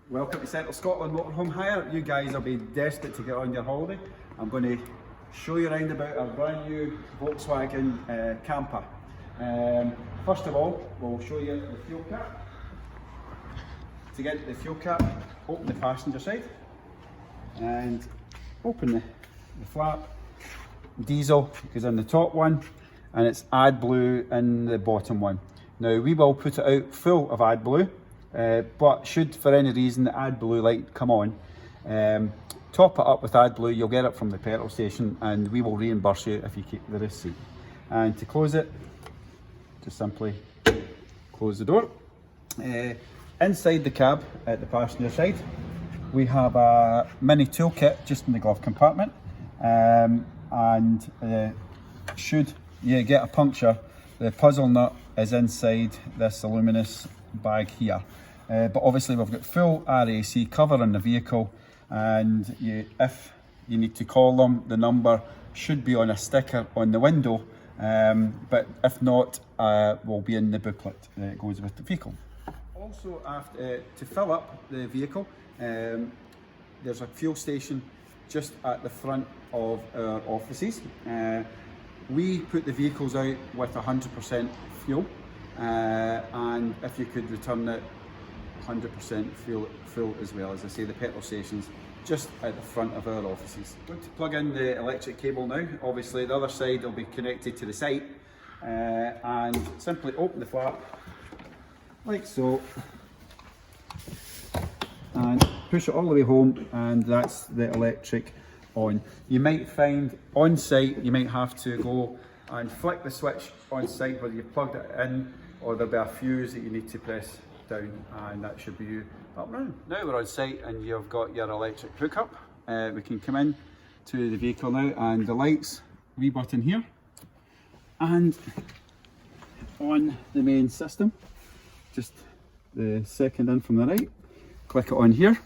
Welcome to Central Scotland Motorhome Hire. You guys will be desperate to get on your holiday. I'm going to show you around about our brand new Volkswagen camper. First of all, we'll show you the fuel cap. To get the fuel cap, open the passenger side and open the flap. Diesel is in the top one and it's AdBlue in the bottom one. Now we will put it out full of AdBlue. But should for any reason the AdBlue light come on, top it up with AdBlue. You'll get it from the petrol station and we will reimburse you if you keep the receipt. And to close it, just simply close the door. Inside the cab at the passenger side, we have a mini toolkit just in the glove compartment, and should you get a puncture, the puzzle nut is inside this aluminous bag here. But obviously we've got full RAC cover in the vehicle, and if you need to call them, the number should be on a sticker on the window, but if not, will be in the booklet that goes with the vehicle. Also, after, to fill up the vehicle, there's a fuel station just at the front of our offices. We put the vehicles out with 100% fuel, and if you could return it 100% full as well. As I say, the petrol stations just at the front of our offices. I'm going to plug in the electric cable now. Obviously the other side will be connected to the site, and simply open the flap like so and push it all the way home, and that's the electric on. You might find on site you might have to go and flick the switch on site where you've plugged it in, or there'll be a fuse that you need to press down, and that should be you up and running. Now we're on site and you've got your electric hookup. We can come in to the vehicle now, and the lights, wee button here, and on the main system, just the second in from the right, click it on here,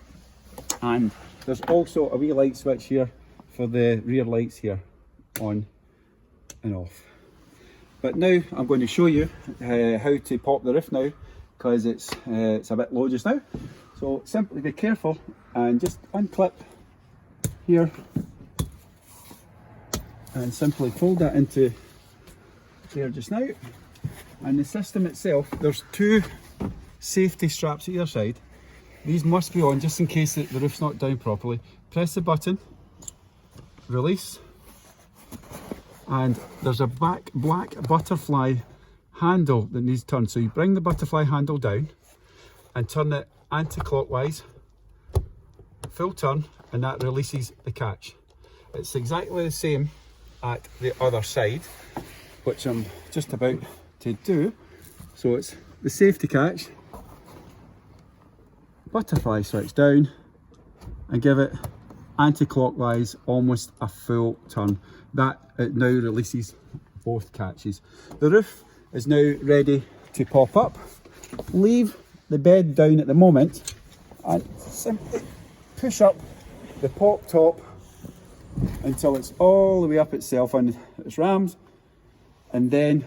and there's also a wee light switch here for the rear lights here, on and off. But now I'm going to show you how to pop the roof now, because it's a bit low just now. So simply be careful and just unclip here and simply fold that into there just now. And the system itself, there's two safety straps at either side. These must be on just in case the roof's not down properly. Press the button, release, and there's a black butterfly handle that needs turned. So you bring the butterfly handle down and turn it anti-clockwise, full turn, and that releases the catch. It's exactly the same at the other side, which I'm just about to do. So it's the safety catch, butterfly switch down, and give it anti-clockwise, almost a full turn. That it now releases both catches. The roof is now ready to pop up. Leave the bed down at the moment and simply push up the pop top until it's all the way up itself on its rams, and then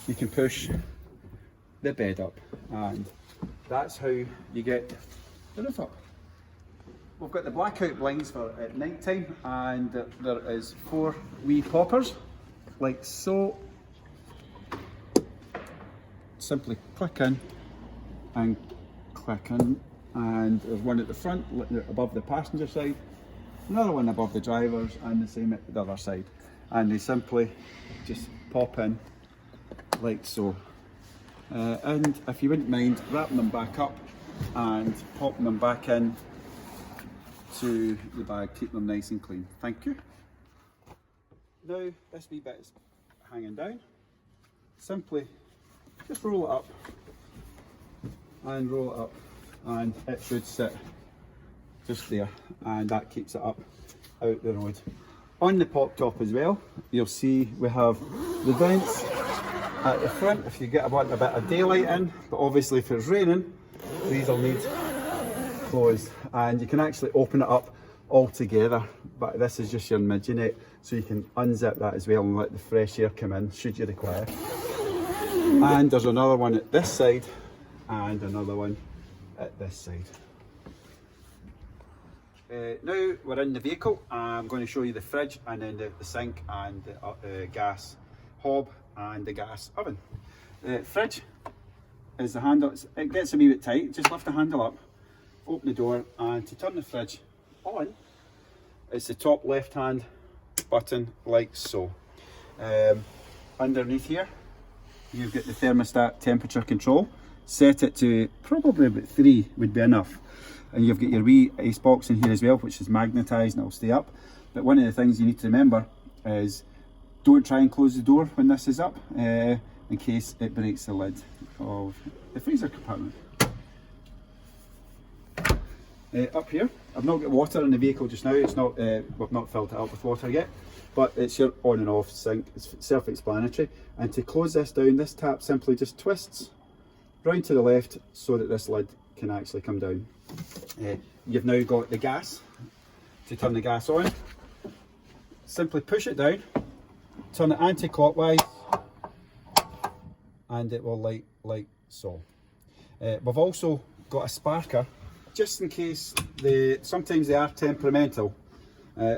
you can push the bed up, and that's how you get the roof up. We've got the blackout blinds for at night time, and there is 4 wee poppers like so. Simply click in and click in, and there's one at the front above the passenger side, another one above the driver's, and the same at the other side, and they simply just pop in like so. And if you wouldn't mind wrapping them back up and popping them back in to the bag, keep them nice and clean. Thank you. Now this wee bit is hanging down. Simply just roll it up and roll it up, and it should sit just there, and that keeps it up out the road. On the pop top as well, you'll see we have the vents at the front if you want a bit of daylight in, but obviously if it's raining these will need closed, and you can actually open it up all together, but this is just your midget, so you can unzip that as well and let the fresh air come in should you require. And there's another one at this side and another one at this side. Now we're in the vehicle. I'm going to show you the fridge and then the sink and the gas hob and the gas oven. The fridge is the handle. It gets a wee bit tight. Just lift the handle up, open the door, and to turn the fridge on, it's the top left hand button like so. Underneath here you've got the thermostat temperature control. Set it to probably about 3 would be enough. And you've got your wee ice box in here as well, which is magnetised and it'll stay up. But one of the things you need to remember is don't try and close the door when this is up, in case it breaks the lid of the freezer compartment. Up here, I've not got water in the vehicle just now. It's not, we've not filled it up with water yet, but it's your on and off sink. It's self-explanatory. And to close this down, this tap simply just twists round to the left so that this lid can actually come down. You've now got the gas. To turn the gas on, simply push it down, turn it anti-clockwise, and it will light like so. We've also got a sparker, just in case sometimes they are temperamental.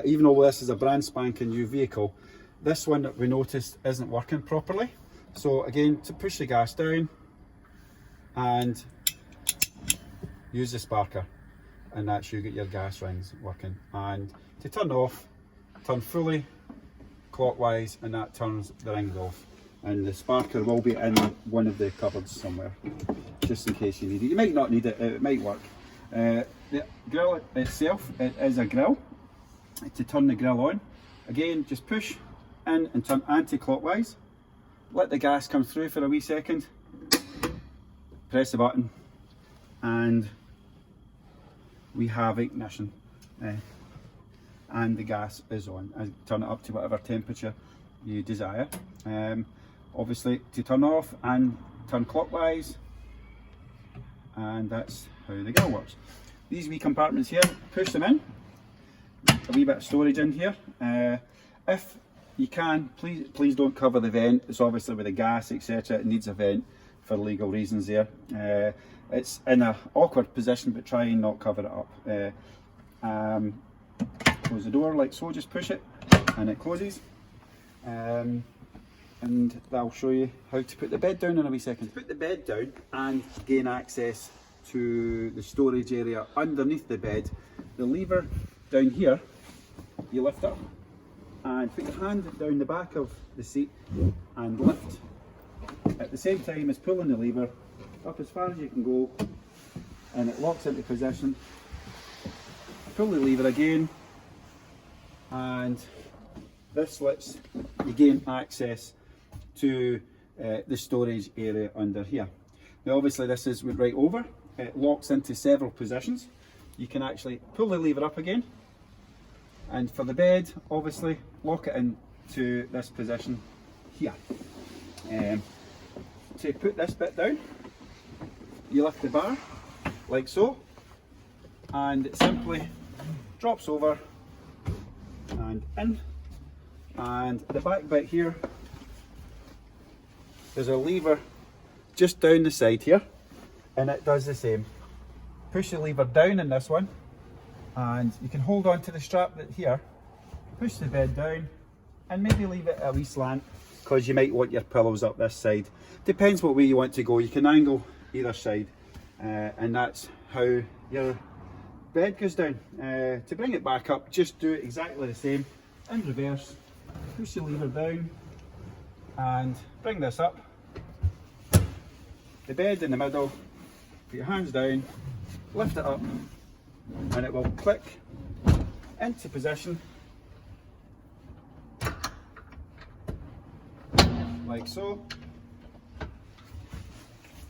Even though this is a brand spanking new vehicle, this one that we noticed isn't working properly. So again, to push the gas down and use the sparker, and that's you get your gas rings working. And to turn off, turn fully clockwise, and that turns the rings off. And the sparker will be in one of the cupboards somewhere, just in case you need it. You might not need it, it might work. The grill itself, it is a grill. To turn the grill on, again, just push in and turn anti-clockwise. Let the gas come through for a wee second. Press the button, and we have ignition. And the gas is on. And turn it up to whatever temperature you desire. Obviously, to turn off and turn clockwise, and that's how the grill works. These wee compartments here, push them in. A wee bit of storage in here. If you can, please don't cover the vent. It's obviously with the gas, etc. It needs a vent for legal reasons there. It's in an awkward position, but try and not cover it up. Close the door like so, just push it and it closes. And I'll show you how to put the bed down in a wee second. Put the bed down and gain access to the storage area underneath the bed. The lever down here, you lift up and put your hand down the back of the seat and lift at the same time as pulling the lever up as far as you can go, and it locks into position. Pull the lever again, and this lets you gain access to the storage area under here. Now obviously this is right over, it locks into several positions. You can actually pull the lever up again, and for the bed, obviously lock it into this position here. To put this bit down, you lift the bar like so, and it simply drops over and in. And the back bit here, there's a lever just down the side here, and it does the same. Push the lever down in this one, and you can hold on to the strap that here, push the bed down, and maybe leave it a wee slant, because you might want your pillows up this side. Depends what way you want to go. You can angle either side, and that's how your bed goes down. To bring it back up, just do it exactly the same in reverse. Push the lever down and bring this up. The bed in the middle, put your hands down, lift it up, and it will click into position like so.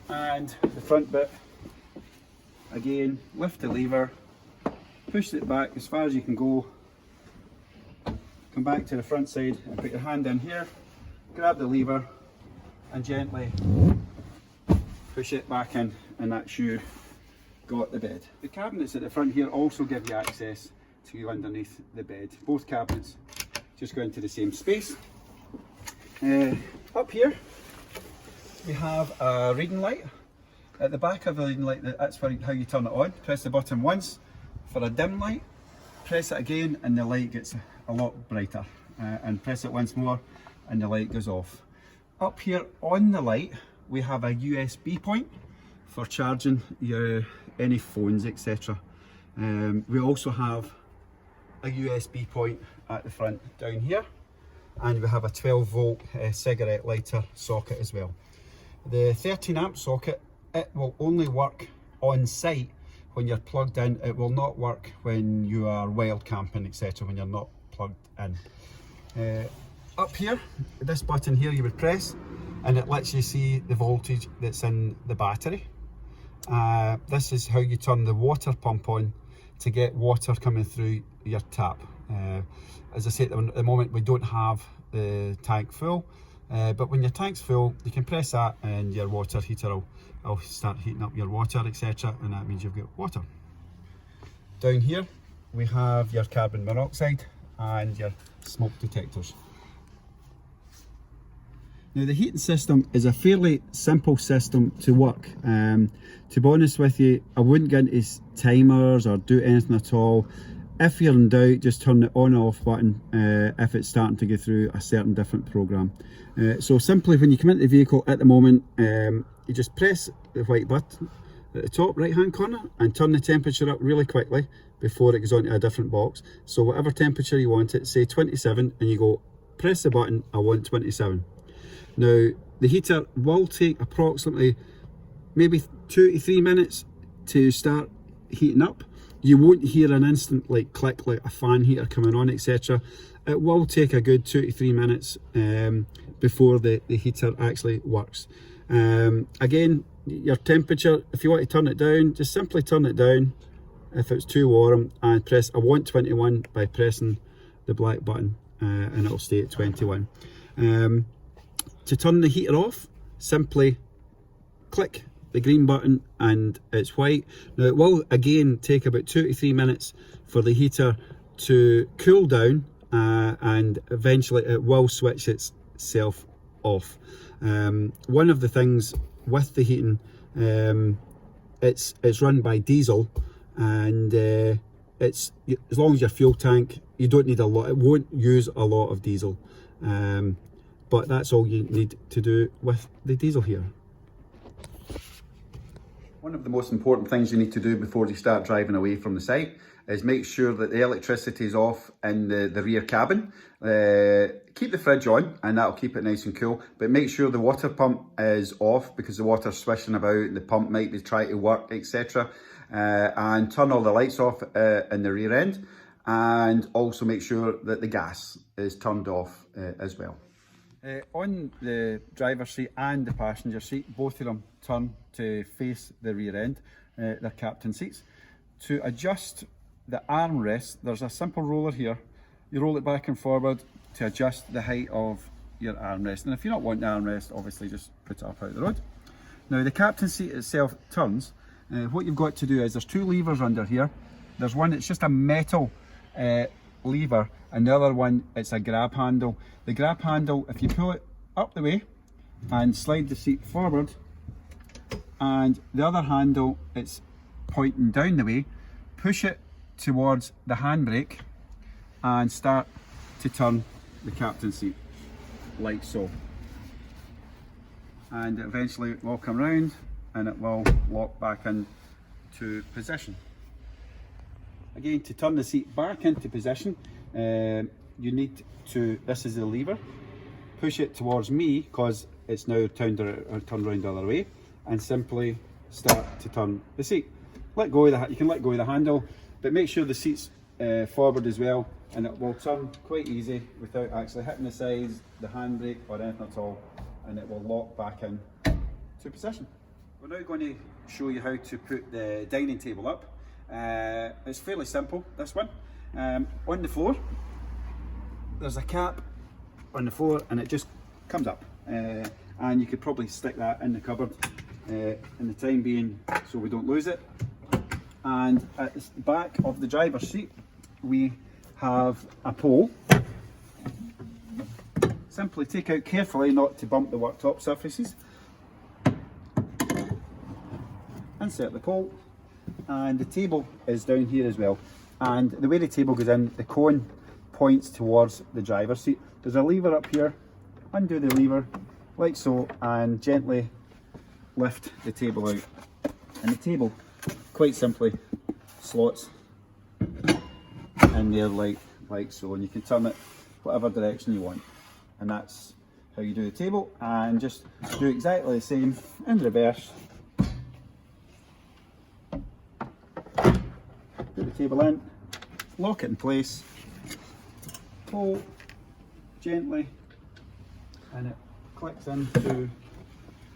And the front bit, again, lift the lever, push it back as far as you can go, come back to the front side and put your hand in here, grab the lever and gently push it back in, and that's you got the bed. The cabinets at the front here also give you access to underneath the bed. Both cabinets just go into the same space. Up here we have a reading light. At the back of the reading light, that's how you turn it on. Press the button once for a dim light, press it again and the light gets a lot brighter, and press it once more and the light goes off. Up here on the light we have a USB point for charging any phones, etc. We also have a USB point at the front down here, and we have a 12 volt cigarette lighter socket as well. The 13 amp socket, it will only work on site when you're plugged in. It will not work when you are wild camping, etc., when you're not plugged in. Up here, this button here you would press and it lets you see the voltage that's in the battery. This is how you turn the water pump on to get water coming through your tap. As I said, at the moment we don't have the tank full, but when your tank's full you can press that and your water heater will start heating up your water, etc., and that means you've got water. Down here we have your carbon monoxide and your smoke detectors. Now the heating system is a fairly simple system to work. To be honest with you, I wouldn't get into timers or do anything at all. If you're in doubt, just turn the on off button if it's starting to go through a certain different program. So simply when you come into the vehicle at the moment, you just press the white button at the top right hand corner and turn the temperature up really quickly before it goes onto a different box. So whatever temperature you want it, say 27, and you go press the button, I want 27. Now the heater will take approximately maybe 2 to 3 minutes to start heating up. You won't hear an instant like click like a fan heater coming on, etc. It will take a good 2 to 3 minutes before the heater actually works. Again, your temperature, if you want to turn it down, just simply turn it down if it's too warm and press I want 21 by pressing the black button, and it'll stay at 21. To turn the heater off, simply click the green button and it's white. Now it will again take about 2 to 3 minutes for the heater to cool down, and eventually it will switch itself off. One of the things with the heating, it's run by diesel, and it's, as long as your fuel tank, you don't need a lot, it won't use a lot of diesel. But that's all you need to do with the diesel here. One of the most important things you need to do before you start driving away from the site is make sure that the electricity is off in the rear cabin. Keep the fridge on and that'll keep it nice and cool, but make sure the water pump is off because the water's swishing about, the pump might be trying to work, etc. And turn all the lights off in the rear end, and also make sure that the gas is turned off as well. On the driver's seat and the passenger seat, both of them turn to face the rear end, their captain seats. To adjust the armrest, there's a simple roller here. You roll it back and forward to adjust the height of your armrest. And if you're not wanting the armrest, obviously just put it up out the road. Now the captain seat itself turns. What you've got to do is there's 2 levers under here. There's one that's just a metal lever, and the other one, it's a grab handle. The grab handle, if you pull it up the way and slide the seat forward, and the other handle, it's pointing down the way, push it towards the handbrake and start to turn the captain seat like so, and eventually it will come round and it will lock back into position. Again, to turn the seat back into position, you need to, this is the lever, push it towards me because it's now turned around the other way, and simply start to turn the seat. Let go of you can let go of the handle, but make sure the seat's forward as well, and it will turn quite easy without actually hitting the sides, the handbrake or anything at all, and it will lock back in to position. We're now going to show you how to put the dining table up. It's fairly simple, this one. On the floor, there's a cap on the floor and it just comes up. And you could probably stick that in the cupboard in the time being so we don't lose it. And at the back of the driver's seat, we have a pole. Simply take out carefully not to bump the worktop surfaces. Insert the pole, and the table is down here as well. And the way the table goes in, the cone points towards the driver's seat. There's a lever up here, undo the lever like so, and gently lift the table out. And the table, quite simply, slots in there like so, and you can turn it whatever direction you want. And that's how you do the table, and just do exactly the same in reverse. Put the table in, lock it in place, pull gently, and it clicks into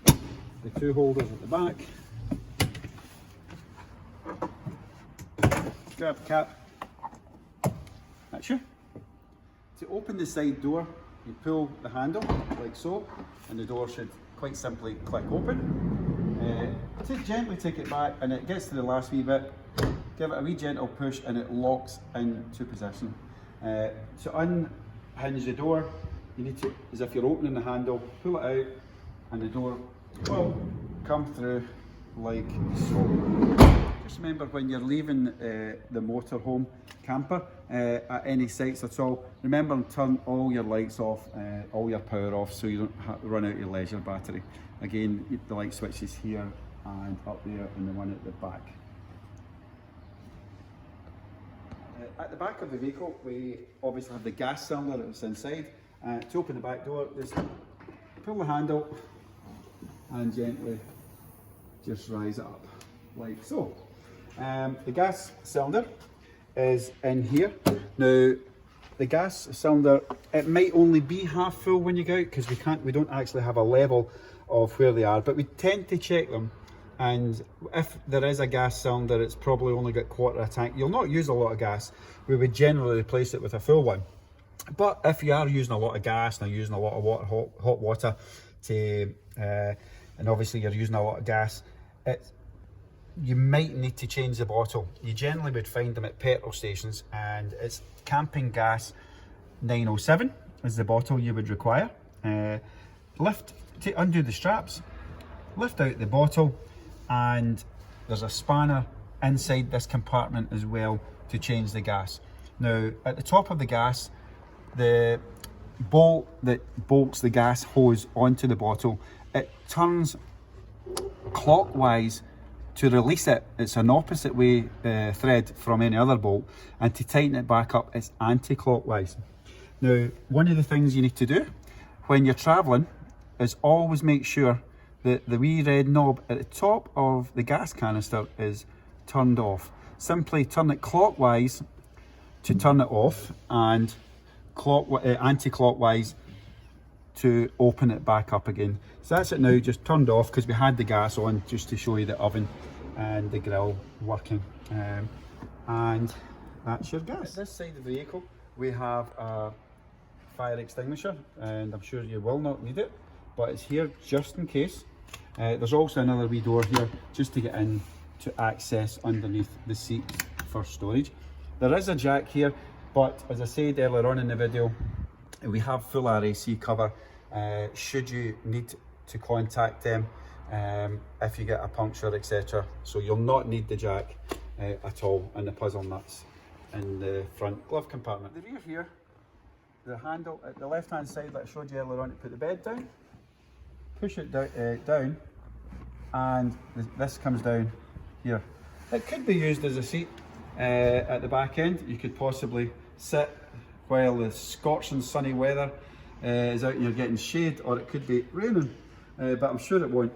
the two holders at the back. Grab the cap. That's you. To open the side door, you pull the handle like so, and the door should quite simply click open. Gently take it back, and it gets to the last wee bit. Give it a wee gentle push, and it locks into position. To unhinge the door, you need to, as if you're opening the handle, pull it out, and the door will come through like so. Just remember, when you're leaving the motorhome camper at any sites at all, remember to turn all your lights off, all your power off, so you don't have to run out your leisure battery. Again, the light switch is here and up there, and the one at the back. At the back of the vehicle, we obviously have the gas cylinder that's inside. To open the back door, just pull the handle and gently just rise it up like so. The gas cylinder is in here. Now, the gas cylinder, it might only be half full when you go out, because we don't actually have a level of where they are, but we tend to check them. And if there is a gas cylinder, it's probably only got quarter a tank. You'll not use a lot of gas. We would generally replace it with a full one. But if you are using a lot of gas and using a lot of water, hot water to, and obviously you're using a lot of gas, you might need to change the bottle. You generally would find them at petrol stations, and it's Camping Gas 907 is the bottle you would require. Undo the straps, lift out the bottle, and there's a spanner inside this compartment as well to change the gas. Now, at the top of the gas, the bolt that bolts the gas hose onto the bottle, it turns clockwise. To release it, it's an opposite way thread from any other bolt, and to tighten it back up, it's anti-clockwise. Now, one of the things you need to do when you're travelling is always make sure that the wee red knob at the top of the gas canister is turned off. Simply turn it clockwise to turn it off, and anti-clockwise to open it back up again. So that's it now, just turned off, because we had the gas on just to show you the oven and the grill working. And that's your gas. At this side of the vehicle, we have a fire extinguisher, and I'm sure you will not need it, but it's here just in case. There's also another wee door here just to get in to access underneath the seat for storage. There is a jack here, but as I said earlier on in the video, we have full RAC cover should you need to contact them if you get a puncture, etc. So you'll not need the jack at all, and the puzzle nuts in the front glove compartment. The rear here, the handle at the left hand side that I showed you earlier on, to put the bed down, push it down, and this comes down here. It could be used as a seat at the back end. You could possibly sit while the scorching sunny weather is out and you're getting shade, or it could be raining, but I'm sure it won't.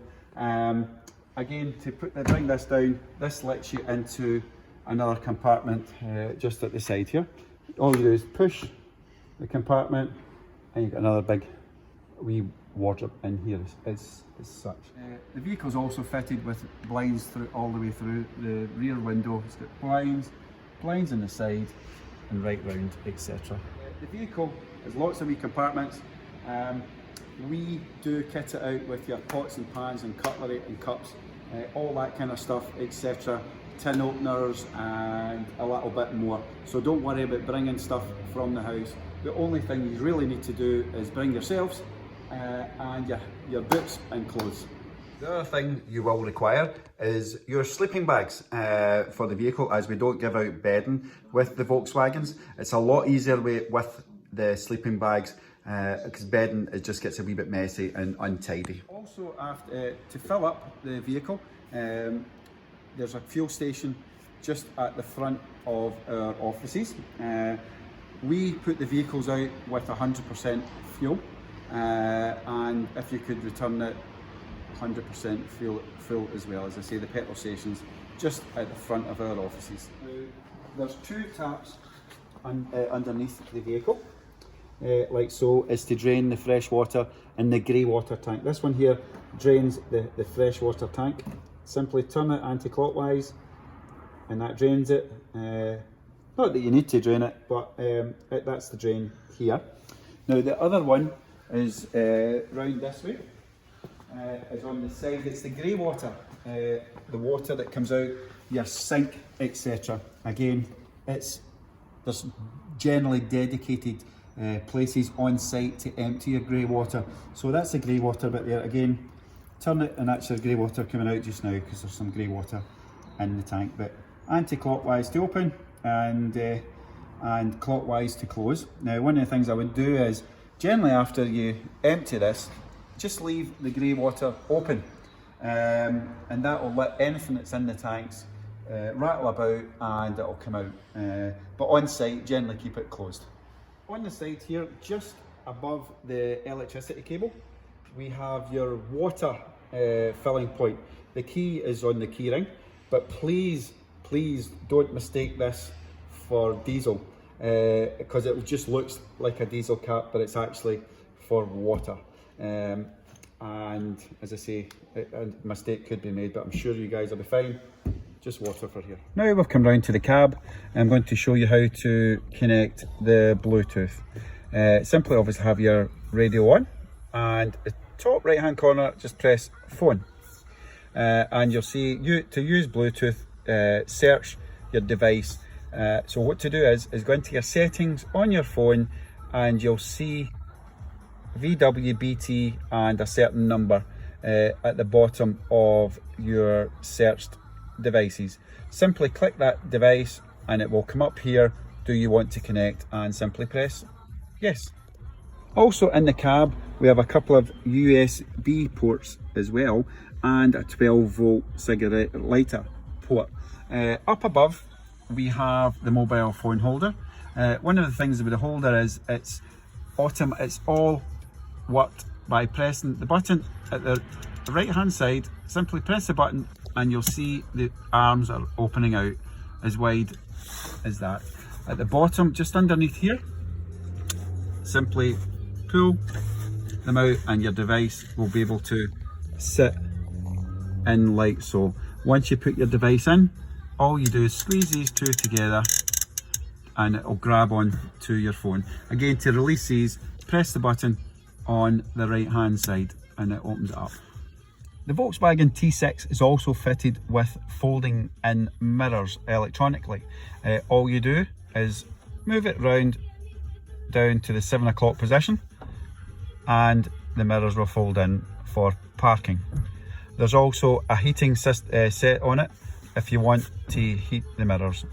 Again, to bring this down, this lets you into another compartment just at the side here. All you do is push the compartment, and you've got another big wee wardrobe in here as such. The vehicle is also fitted with blinds all the way through the rear window. It's got blinds on the side and right round, etc. The vehicle has lots of wee compartments. We do kit it out with your pots and pans and cutlery and cups, all that kind of stuff, etc. Tin openers and a little bit more. So don't worry about bringing stuff from the house. The only thing you really need to do is bring yourselves and your boots and clothes. The other thing you will require is your sleeping bags for the vehicle, as we don't give out bedding with the Volkswagens. It's a lot easier with the sleeping bags because bedding, it just gets a wee bit messy and untidy. Also, to fill up the vehicle, there's a fuel station just at the front of our offices. We put the vehicles out with 100% fuel, and if you could return it 100% full as well. As I say, the petrol stations just at the front of our offices. There's two taps underneath the vehicle, like so, is to drain the fresh water in the grey water tank. This one here drains the fresh water tank. Simply turn it anti-clockwise and that drains it. Not that you need to drain it, but that's the drain here. Now the other one is round this way. Is on the side. It's the grey water, the water that comes out your sink, etc. Again, there's generally dedicated places on site to empty your grey water. So that's the grey water bit there. Again, turn it and that's your grey water coming out just now because there's some grey water in the tank. But anti-clockwise to open and clockwise to close. Now, one of the things I would do is generally after you empty this, just leave the grey water open, and that will let anything that's in the tanks rattle about and it'll come out. But on site, generally keep it closed. On the side here, just above the electricity cable, we have your water filling point. The key is on the key ring, but please don't mistake this for diesel, because it just looks like a diesel cap, but it's actually for water. And as I say, a mistake could be made, but I'm sure you guys will be fine. Just water for here. Now we've come round to the cab. I'm going to show you how to connect the Bluetooth. Simply obviously have your radio on, and the top right hand corner, just press phone. And you'll see to use Bluetooth, search your device. So what to do is go into your settings on your phone and you'll see VW, BT and a certain number at the bottom of your searched devices. Simply click that device and it will come up here, do you want to connect, and simply press yes. Also in the cab we have a couple of USB ports as well and a 12-volt cigarette lighter port. Up above we have the mobile phone holder. One of the things with the holder is it's all worked by pressing the button at the right hand side. Simply press the button and you'll see the arms are opening out as wide as that. At the bottom, just underneath here, simply pull them out and your device will be able to sit in like so. Once you put your device in, all you do is squeeze these two together and it will grab on to your phone. Again, to release these, press the button on the right hand side and it opens it up. The Volkswagen T6 is also fitted with folding in mirrors electronically. All you do is move it round down to the 7 o'clock position and the mirrors will fold in for parking. There's also a heating set on it if you want to heat the mirrors.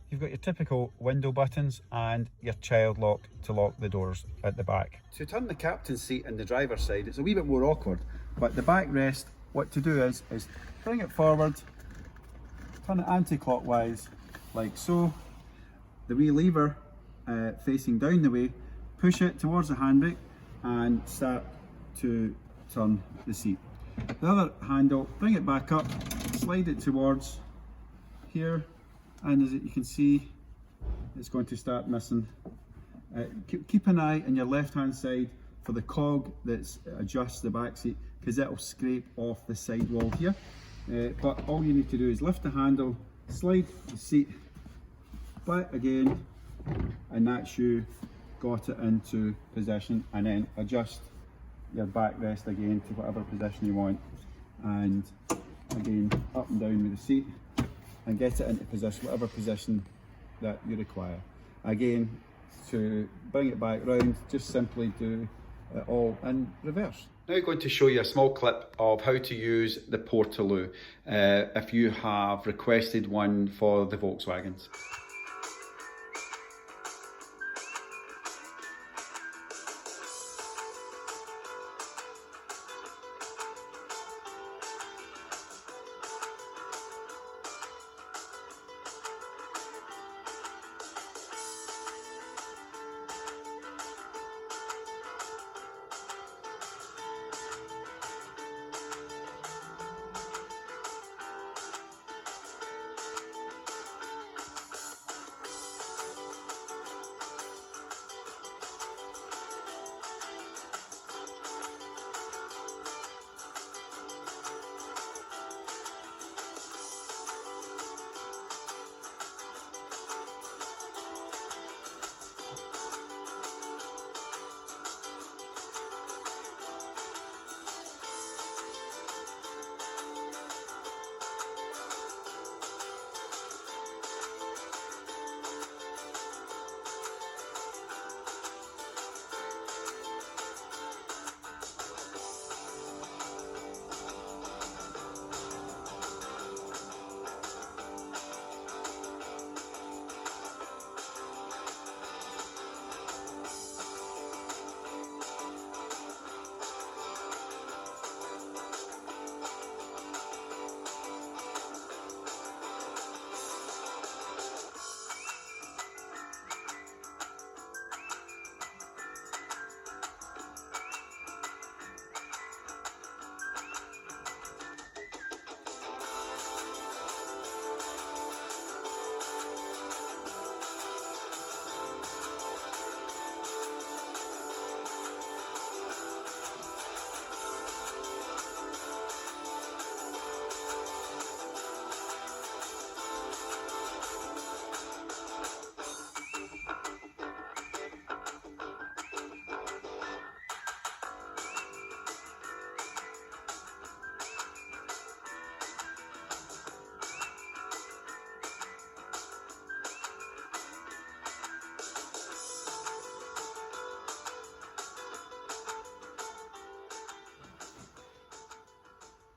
You've got your typical window buttons and your child lock to lock the doors at the back. To turn the captain's seat in the driver's side, it's a wee bit more awkward, but the backrest, what to do is bring it forward, turn it anti-clockwise like so, the wee lever facing down the way, push it towards the handbrake and start to turn the seat. The other handle, bring it back up, slide it towards here, and as you can see, it's going to start missing. Keep an eye on your left hand side for the cog that adjusts the back seat, because that will scrape off the side wall here. But all you need to do is lift the handle, slide the seat back again, and that's you got it into position, and then adjust your backrest again to whatever position you want, and again up and down with the seat and get it into position, whatever position that you require. Again, to bring it back round, just simply do it all in reverse. Now I'm going to show you a small clip of how to use the Portaloo if you have requested one for the Volkswagens.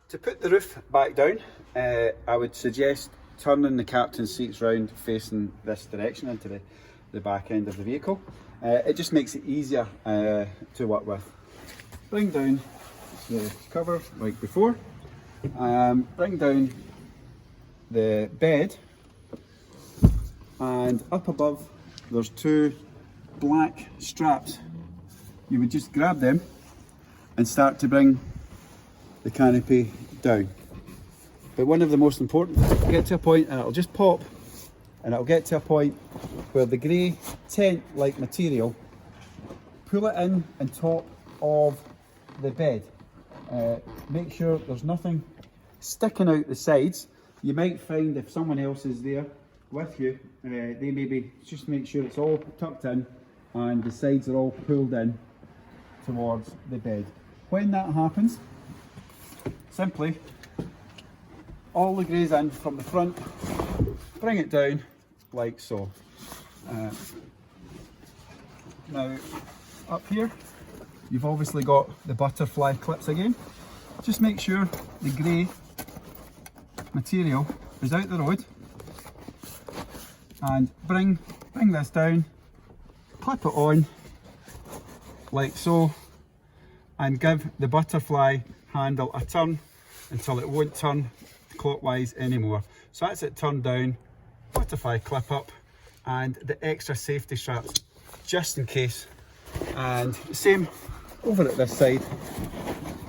To put the roof back down, I would suggest turning the captain's seats round facing this direction into the back end of the vehicle. It just makes it easier to work with. Bring down the cover like before, bring down the bed, and up above there's two black straps. You would just grab them and start to bring the canopy down. But one of the most important, get to a point and it'll just pop, and it'll get to a point where the grey tent like material, pull it in on top of the bed. Make sure there's nothing sticking out the sides. You might find if someone else is there with you, they maybe just make sure it's all tucked in and the sides are all pulled in towards the bed. When that happens, simply all the greys in from the front, bring it down like so. Now up here you've obviously got the butterfly clips again. Just make sure the grey material is out the road and bring this down, clip it on like so, and give the butterfly handle a turn until it won't turn clockwise anymore. So that's it turned down, butterfly clip up, and the extra safety straps just in case. And the same over at this side.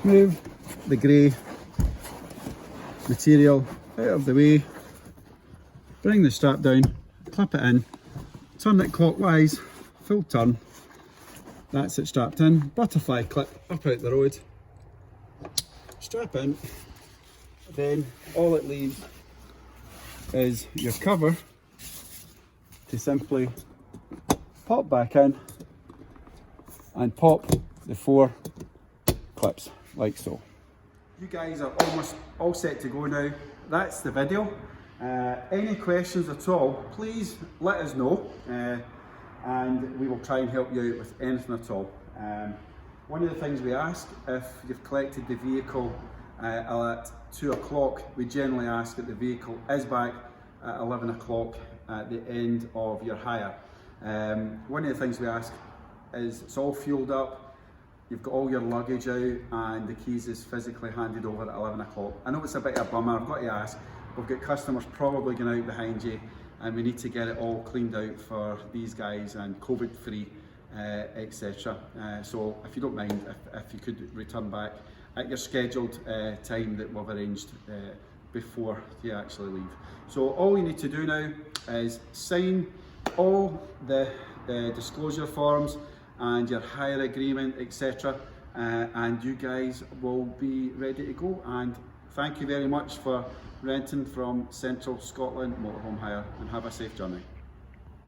Move the grey material out of the way, bring the strap down, clip it in, turn it clockwise, full turn. That's it strapped in, butterfly clip up out the road, strap in. Then all it leaves is your cover to simply pop back in and pop the 4 clips like so. You guys are almost all set to go now. That's the video. Any questions at all, please let us know and we will try and help you out with anything at all. One of the things we ask, if you've collected the vehicle at 2 o'clock, we generally ask that the vehicle is back at 11 o'clock at the end of your hire. One of the things we ask is it's all fueled up, you've got all your luggage out, and the keys is physically handed over at 11 o'clock. I know it's a bit of a bummer, I've got to ask, we've got customers probably going out behind you, and we need to get it all cleaned out for these guys and COVID free, etc. So if you don't mind, if you could return back at your scheduled time that we've arranged before you actually leave. So all you need to do now is sign all the disclosure forms and your hire agreement, etc. And you guys will be ready to go. And thank you very much for renting from Central Scotland Motorhome Hire, and have a safe journey.